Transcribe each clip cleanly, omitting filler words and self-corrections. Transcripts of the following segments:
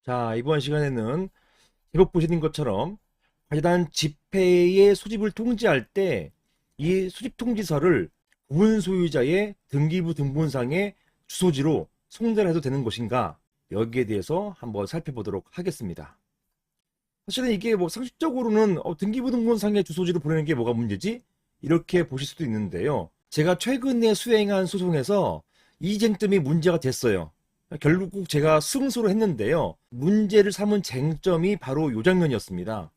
자, 이번 시간에는 제목 보시는 것처럼 관리단 집회의 수집을 통지할 때 이 수집 통지서를 구분 소유자의 등기부 등본상의 주소지로 송달을 해도 되는 것인가, 여기에 대해서 한번 살펴보도록 하겠습니다. 사실은 이게 뭐 상식적으로는 등기부 등본상의 주소지로 보내는 게 뭐가 문제지? 이렇게 보실 수도 있는데요. 제가 최근에 수행한 소송에서 이 쟁점이 문제가 됐어요. 결국 제가 승소를 했는데요. 문제를 삼은 쟁점이 바로 이 장면이었습니다.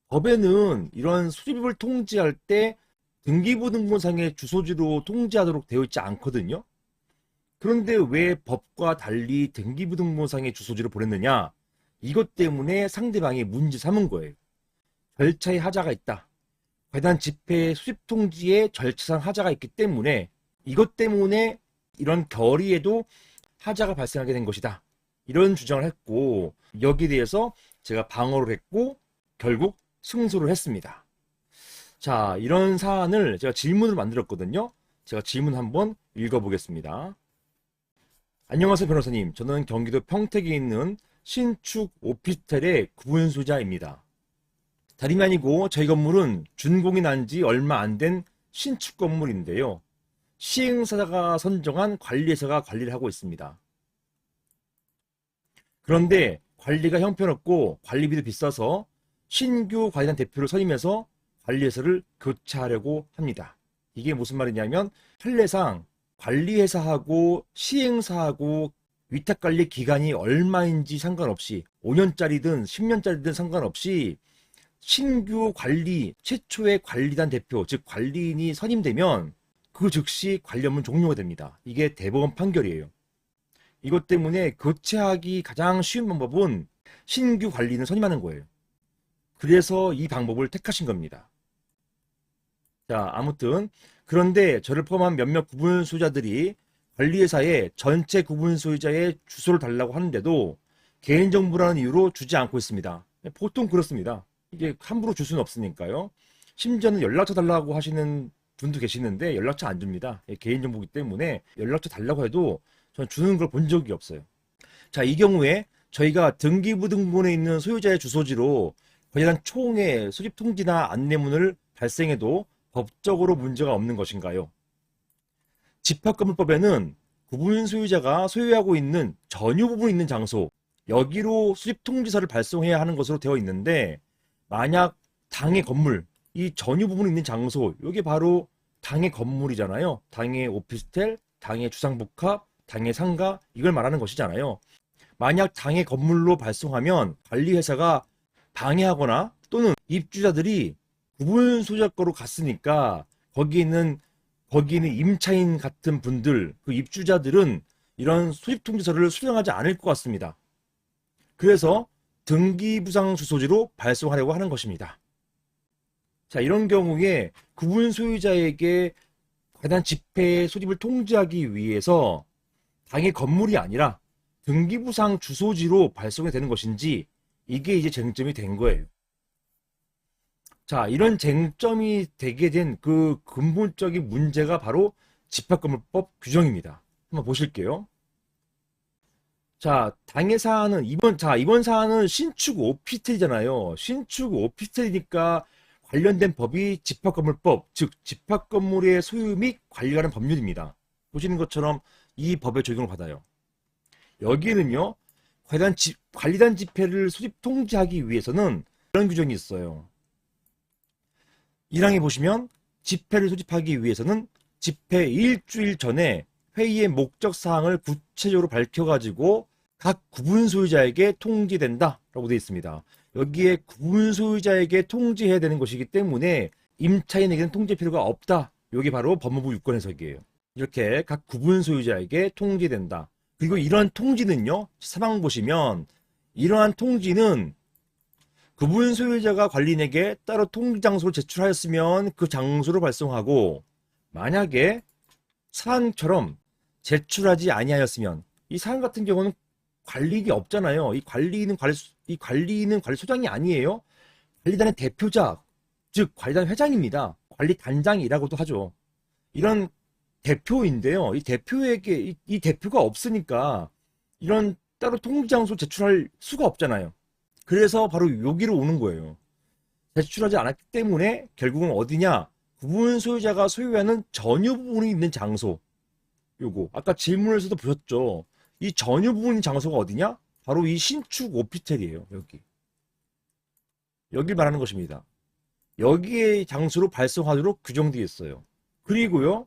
법에는 이런 수집을 통지할 때 등기부 등본상의 주소지로 통지하도록 되어 있지 않거든요. 그런데 왜 법과 달리 등기부 등본상의 주소지로 보냈느냐? 이것 때문에 상대방이 문제 삼은 거예요. 절차에 하자가 있다. 관련 집회 수집 통지에 절차상 하자가 있기 때문에 이것 때문에 이런 결의에도 하자가 발생하게 된 것이다. 이런 주장을 했고, 여기에 대해서 제가 방어를 했고 결국 승소를 했습니다. 자, 이런 사안을 제가 질문을 만들었거든요. 제가 질문 한번 읽어보겠습니다. 안녕하세요, 변호사님. 저는 경기도 평택에 있는 신축 오피스텔의 구분소유자입니다. 다름이 아니고 저희 건물은 준공이 난 지 얼마 안 된 신축 건물인데요. 시행사가 선정한 관리회사가 관리를 하고 있습니다. 그런데 관리가 형편없고 관리비도 비싸서 신규 관리단 대표를 선임해서 관리회사를 교체하려고 합니다. 이게 무슨 말이냐면 판례상 관리회사하고 시행사하고 위탁관리 기간이 얼마인지 상관없이 5년짜리든 10년짜리든 상관없이 신규 관리, 최초의 관리단 대표, 즉 관리인이 선임되면 그 즉시 관리 업무는 종료가 됩니다. 이게 대법원 판결이에요. 이것 때문에 교체하기 가장 쉬운 방법은 신규 관리인을 선임하는 거예요. 그래서 이 방법을 택하신 겁니다. 자, 아무튼 그런데 저를 포함한 몇몇 구분 소유자들이 관리회사에 전체 구분 소유자의 주소를 달라고 하는데도 개인정보라는 이유로 주지 않고 있습니다. 보통 그렇습니다. 이게 함부로 줄 수는 없으니까요. 심지어는 연락처 달라고 하시는 분도 계시는데 연락처 안 줍니다. 개인정보이기 때문에 연락처 달라고 해도 저는 주는 걸 본 적이 없어요. 자, 이 경우에 저희가 등기부 등본에 있는 소유자의 주소지로 관련한 총의 수집 통지나 안내문을 발생해도 법적으로 문제가 없는 것인가요? 집합건물법에는 구분 소유자가 소유하고 있는 전유 부분이 있는 장소, 여기로 수집 통지서를 발송해야 하는 것으로 되어 있는데, 만약 당의 건물, 이 전유 부분이 있는 장소, 이게 바로 당의 건물이잖아요. 당의 오피스텔, 당의 주상복합, 당의 상가, 이걸 말하는 것이잖아요. 만약 당의 건물로 발송하면 관리회사가 방해하거나 또는 입주자들이 구분 소유자 거로 갔으니까 거기에 있는 임차인 같은 분들, 그 입주자들은 이런 수집 통지서를 수령하지 않을 것 같습니다. 그래서 등기부상 주소지로 발송하려고 하는 것입니다. 자, 이런 경우에 구분 소유자에게 관한 집회 소집을 통지하기 위해서 당의 건물이 아니라 등기부상 주소지로 발송이 되는 것인지, 이게 이제 쟁점이 된 거예요. 자, 이런 쟁점이 되게 된 그 근본적인 문제가 바로 집합건물법 규정입니다. 한번 보실게요. 자, 당의 사안은 이번 사안은 신축 오피스텔이잖아요. 신축 오피스텔이니까 관련된 법이 집합건물법, 즉 집합건물의 소유 및 관리하는 법률입니다. 보시는 것처럼 이 법에 적용을 받아요. 여기에는요, 관리단 집회를 수집 통지하기 위해서는 이런 규정이 있어요. 1항에 보시면 집회를 소집하기 위해서는 집회 일주일 전에 회의의 목적 사항을 구체적으로 밝혀가지고 각 구분 소유자에게 통지된다 라고 되어 있습니다. 여기에 구분 소유자에게 통지해야 되는 것이기 때문에 임차인에게는 통지 필요가 없다. 이게 바로 법무부 유권 해석이에요. 이렇게 각 구분 소유자에게 통지된다. 그리고 이러한 통지는요, 3항 보시면 이러한 통지는 구분 소유자가 관리인에게 따로 통지 장소를 제출하였으면 그 장소로 발송하고, 만약에 사항처럼 제출하지 아니하였으면, 이 사항 같은 경우는 관리인이 없잖아요. 이 관리인은 관리소장이 아니에요. 관리단의 대표자, 즉 관리단 회장입니다. 관리단장이라고도 하죠. 이런 대표인데요. 이 대표가 없으니까 이런 따로 통지장소 제출할 수가 없잖아요. 그래서 바로 여기로 오는 거예요. 제출하지 않았기 때문에 결국은 어디냐? 구분 소유자가 소유하는 전유 부분이 있는 장소. 요거 아까 질문에서도 보셨죠? 이 전유 부분 장소가 어디냐? 바로 이 신축 오피스텔이에요. 여길 말하는 것입니다. 여기에 장소로 발송하도록 규정되어 있어요. 그리고요,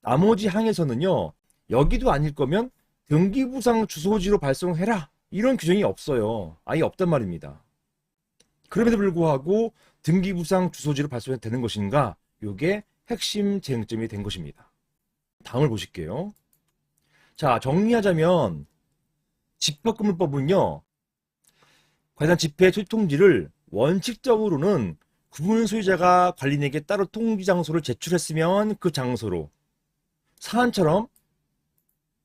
나머지 항에서는요, 여기도 아닐 거면 등기부상 주소지로 발송해라, 이런 규정이 없어요. 아예 없단 말입니다. 그럼에도 불구하고 등기부상 주소지로 발송해도 되는 것인가? 이게 핵심 쟁점이 된 것입니다. 다음을 보실게요. 자, 정리하자면 집합건물법은요, 관련 집회 소집 통지를 원칙적으로는 구분 소유자가 관리인에게 따로 통지 장소를 제출했으면 그 장소로, 사안처럼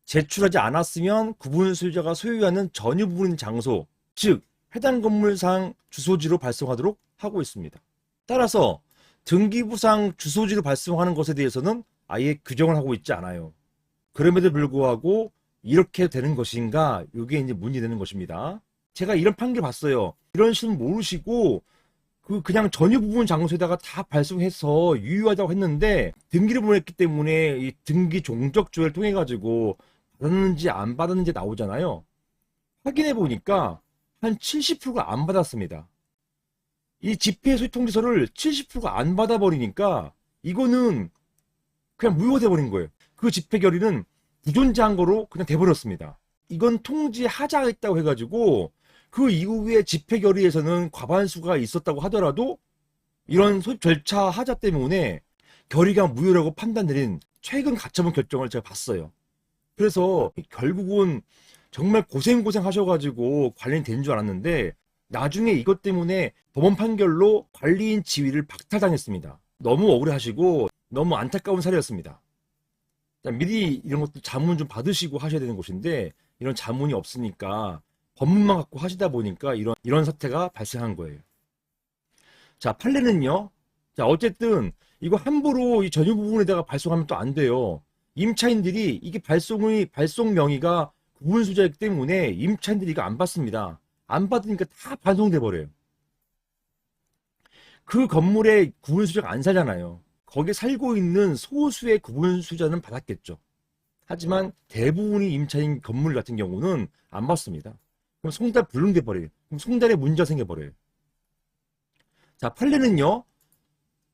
제출하지 않았으면 구분 소유자가 소유하는 전유 부분인 장소, 즉 해당 건물상 주소지로 발송하도록 하고 있습니다. 따라서 등기부상 주소지로 발송하는 것에 대해서는 아예 규정을 하고 있지 않아요. 그럼에도 불구하고 이렇게 되는 것인가? 이게 이제 문제되는 것입니다. 제가 이런 판결 봤어요. 이런 식으로 모르시고 그냥 전유 부분 장소에다가 다 발송해서 유효하다고 했는데 등기를 보냈기 때문에 이 등기 종적 조회를 통해 가지고 받았는지 안 받았는지 나오잖아요. 확인해 보니까 한 70%가 안 받았습니다. 이 집회 소집 통지서를 70%가 안 받아버리니까 이거는 그냥 무효돼 버린 거예요. 그 집회 결의는 부존재한 거로 그냥 돼버렸습니다. 이건 통지하자 했다고 해가지고 그 이후에 집회 결의에서는 과반수가 있었다고 하더라도 이런 소집 절차 하자 때문에 결의가 무효라고 판단 내린 최근 가처분 결정을 제가 봤어요. 그래서 결국은 정말 고생 하셔가지고 관리인 된 줄 알았는데 나중에 이것 때문에 법원 판결로 관리인 지위를 박탈당했습니다. 너무 억울해하시고 너무 안타까운 사례였습니다. 미리 이런 것도 자문 좀 받으시고 하셔야 되는 곳인데 이런 자문이 없으니까 법문만 갖고 하시다 보니까 이런 사태가 발생한 거예요. 자, 판례는요. 자, 어쨌든 이거 함부로 이 전유 부분에다가 발송하면 또 안 돼요. 임차인들이 이게 발송 명의가 구분소유자이기 때문에 임차인들이 이거 안 받습니다. 안 받으니까 다 반송돼 버려요. 그 건물에 구분소유자가 안 살잖아요. 거기에 살고 있는 소수의 구분소유자는 받았겠죠. 하지만 대부분이 임차인 건물 같은 경우는 안 받습니다. 그럼 송달 불능돼 버려요. 그럼 송달에 문제가 생겨 버려요. 자, 판례는요.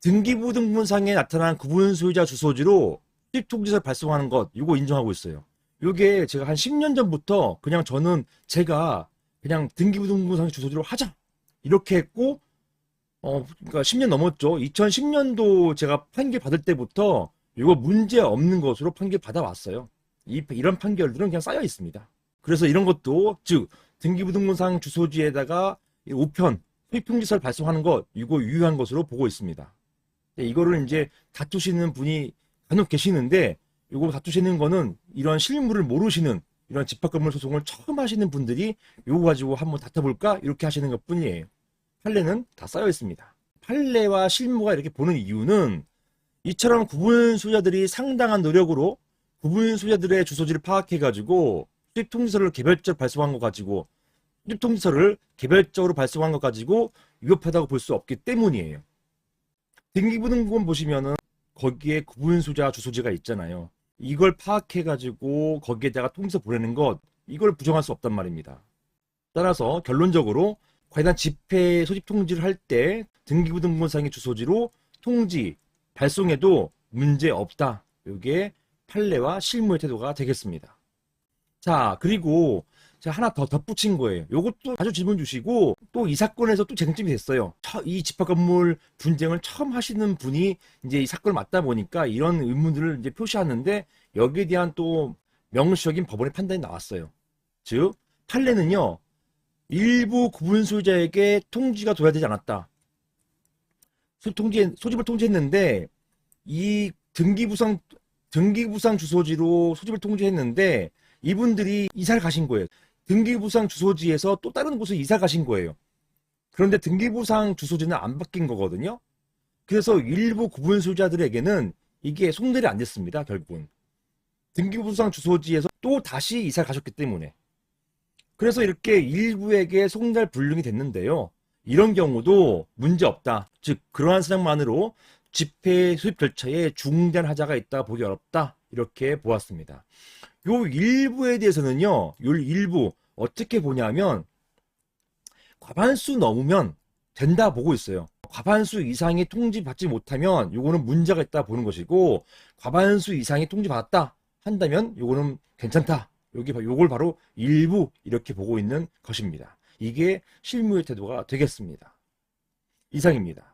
등기부 등본상에 나타난 구분소유자 주소지로 수집통지서를 발송하는 것, 이거 인정하고 있어요. 이게 제가 한 10년 전부터 그냥 저는 제가 그냥 등기부 등본상 주소지로 하자 이렇게 했고, 그러니까 10년 넘었죠. 2010년도 제가 판결 받을 때부터 이거 문제 없는 것으로 판결 받아왔어요. 이런 판결들은 그냥 쌓여 있습니다. 그래서 이런 것도, 즉 등기부 등본상 주소지에다가 우편 수입통지서를 발송하는 것, 이거 유효한 것으로 보고 있습니다. 이거를 이제 다투시는 분이 간혹 계시는데, 이거 다투시는 거는 이런 실물을 모르시는 이런 집합건물 소송을 처음 하시는 분들이 이거 가지고 한번 다퉈볼까 이렇게 하시는 것 뿐이에요. 판례는 다 쌓여 있습니다. 판례와 실무가 이렇게 보는 이유는 이처럼 구분 소유자들이 상당한 노력으로 구분 소유자들의 주소지를 파악해가지고 수집통지서를 개별적으로 발송한 것 가지고 수집통지서를 개별적으로 발송한 것 가지고 위법하다고 볼 수 없기 때문이에요. 등기부 등본 보시면은 거기에 구분 소유자 주소지가 있잖아요. 이걸 파악해가지고 거기에다가 통지서 보내는 것, 이걸 부정할 수 없단 말입니다. 따라서 결론적으로 관련 집회 소집 통지를 할 때 등기부 등본상의 주소지로 통지 발송해도 문제 없다. 이게 판례와 실무의 태도가 되겠습니다. 자, 그리고 제가 하나 더 덧붙인 거예요. 이것도 자주 질문 주시고 또 이 사건에서 또 쟁점이 됐어요. 이 집합건물 분쟁을 처음 하시는 분이 이제 이 사건을 맡다 보니까 이런 의문들을 이제 표시하는데 여기에 대한 또 명시적인 법원의 판단이 나왔어요. 즉 판례는요. 일부 구분 소유자에게 통지가 둬야 되지 않았다. 소집을 통지했는데 이 등기부상 주소지로 소집을 통지했는데 이분들이 이사를 가신 거예요. 등기부상 주소지에서 또 다른 곳에 이사 가신 거예요. 그런데 등기부상 주소지는 안 바뀐 거거든요. 그래서 일부 구분 소유자들에게는 이게 송달이 안 됐습니다. 결국은 등기부상 주소지에서 또 다시 이사 가셨기 때문에 그래서 이렇게 일부에게 송달 불능이 됐는데요. 이런 경우도 문제 없다. 즉 그러한 사정만으로 집회 수립 절차에 중대한 하자가 있다 보기 어렵다. 이렇게 보았습니다. 요 일부에 대해서는요. 요 일부 어떻게 보냐면 과반수 넘으면 된다 보고 있어요. 과반수 이상이 통지받지 못하면 요거는 문제가 있다 보는 것이고, 과반수 이상이 통지받았다 한다면 요거는 괜찮다. 요걸 바로 일부 이렇게 보고 있는 것입니다. 이게 실무의 태도가 되겠습니다. 이상입니다.